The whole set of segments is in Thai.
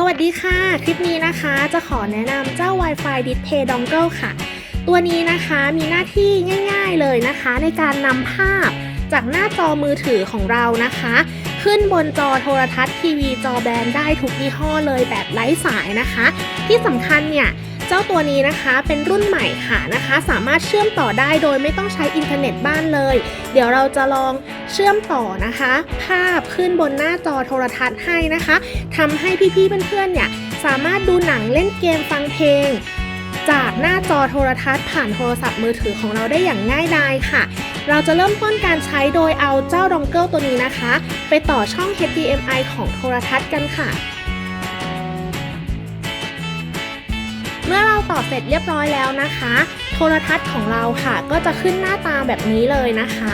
สวัสดีค่ะคลิปนี้นะคะจะขอแนะนำเจ้า Wi-Fi Display Dongle ค่ะตัวนี้นะคะมีหน้าที่ง่ายๆเลยนะคะในการนำภาพจากหน้าจอมือถือของเรานะคะขึ้นบนจอโทรทัศน์ทีวีจอแบนได้ทุกยี่ห้อเลยแบบไร้สายนะคะที่สำคัญเนี่ยเจ้าตัวนี้นะคะเป็นรุ่นใหม่ค่ะนะคะสามารถเชื่อมต่อได้โดยไม่ต้องใช้อินเทอร์เน็ตบ้านเลยเดี๋ยวเราจะลองเชื่อมต่อนะคะภาพขึ้นบนหน้าจอโทรทัศน์ให้นะคะทำให้พี่ๆเพื่อนๆเนี่ยสามารถดูหนังเล่นเกมฟังเพลงจากหน้าจอโทรทัศน์ผ่านโทรศัพท์มือถือของเราได้อย่างง่ายดายค่ะเราจะเริ่มต้นการใช้โดยเอาเจ้าดองเกิลตัวนี้นะคะไปต่อช่อง HDMI ของโทรทัศน์กันค่ะเมื่อเราต่อเสร็จเรียบร้อยแล้วนะคะโทรทัศน์ของเราค่ะก็จะขึ้นหน้าตาแบบนี้เลยนะคะ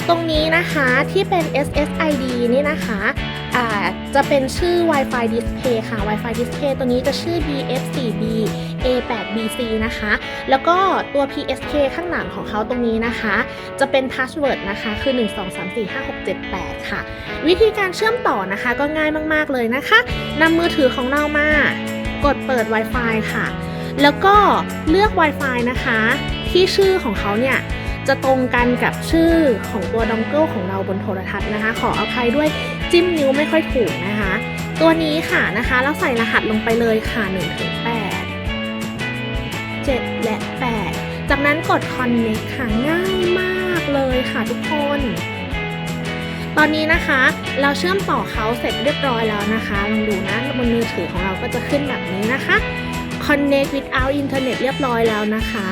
ตรงนี้นะคะที่เป็น SSID นี่นะคะจะเป็นชื่อ Wi-Fi Display ค่ะ Wi-Fi Display ตัวนี้จะชื่อ BF4B A8BC นะคะแล้วก็ตัว PSK ข้างหลังของเขาตรงนี้นะคะจะเป็น Password นะคะคือ1234567ค่ะวิธีการเชื่อมต่อนะคะก็ง่ายมากๆเลยนะคะนำมือถือของเรามากดเปิด Wi-Fi ค่ะแล้วก็เลือก Wi-Fi นะคะที่ชื่อของเขาเนี่ยจะตรงกันกับชื่อของตัวดองเกิลของเราบนโทรทัศน์นะคะขออภัยด้วยจิ้มนิ้วไม่ค่อยถูกนะคะตัวนี้ค่ะนะคะแล้วใส่รหัสลงไปเลยค่ะ1 ถึง 8 7 และ 8จากนั้นกด Connect ค่ะง่ายมากเลยค่ะทุกคนตอนนี้นะคะเราเชื่อมต่อเขาเสร็จเรียบร้อยแล้วนะคะลองดูนะบนมือถือของเราก็จะขึ้นแบบนี้นะคะ Connect without Internet เรียบร้อยแล้วนะคะ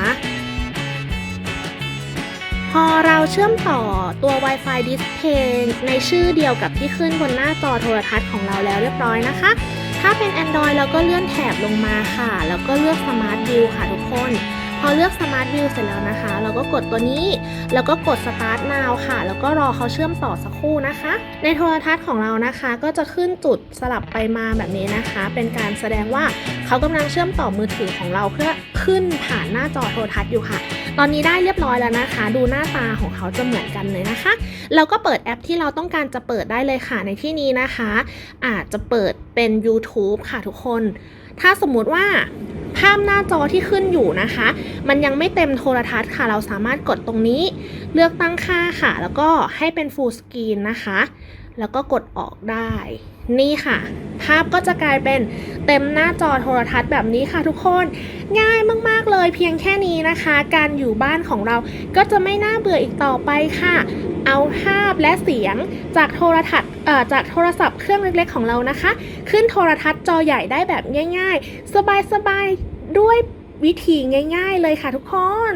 พอเราเชื่อมต่อตัว Wi-Fi Display ในชื่อเดียวกับที่ขึ้นบนหน้าจอโทรทัศน์ของเราแล้วเรียบร้อยนะคะถ้าเป็น Android เราก็เลื่อนแถบลงมาค่ะแล้วก็เลือก Smart View ค่ะทุกคนพอเลือก Smart View เสร็จแล้วนะคะเราก็กดตัวนี้แล้วก็กด Start Now ค่ะแล้วก็รอเขาเชื่อมต่อสักครู่นะคะในโทรทัศน์ของเรานะคะก็จะขึ้นจุดสลับไปมาแบบนี้นะคะเป็นการแสดงว่าเขากำลังเชื่อมต่อมือถือของเราเพื่อขึ้นผ่านหน้าจอโทรทัศน์อยู่ค่ะตอนนี้ได้เรียบร้อยแล้วนะคะดูหน้าตาของเขาจะเหมือนกันเลยนะคะเราก็เปิดแอปที่เราต้องการจะเปิดได้เลยค่ะในที่นี้นะคะอาจจะเปิดเป็น YouTube ค่ะทุกคนถ้าสมมุติว่าภาพหน้าจอที่ขึ้นอยู่นะคะมันยังไม่เต็มโทรทัศน์ค่ะเราสามารถกดตรงนี้เลือกตั้งค่าค่ะแล้วก็ให้เป็น Full Screen นะคะแล้วก็กดออกได้นี่ค่ะภาพก็จะกลายเป็นเต็มหน้าจอโทรทัศน์แบบนี้ค่ะทุกคนง่ายมากๆเลยเพียงแค่นี้นะคะการอยู่บ้านของเราก็จะไม่น่าเบื่ออีกต่อไปค่ะเอาภาพและเสียงจากโทรทัศน์จากโทรศัพท์เครื่องเล็กๆของเรานะคะขึ้นโทรทัศน์จอใหญ่ได้แบบง่ายๆสบายๆด้วยวิธีง่ายๆเลยค่ะทุกคน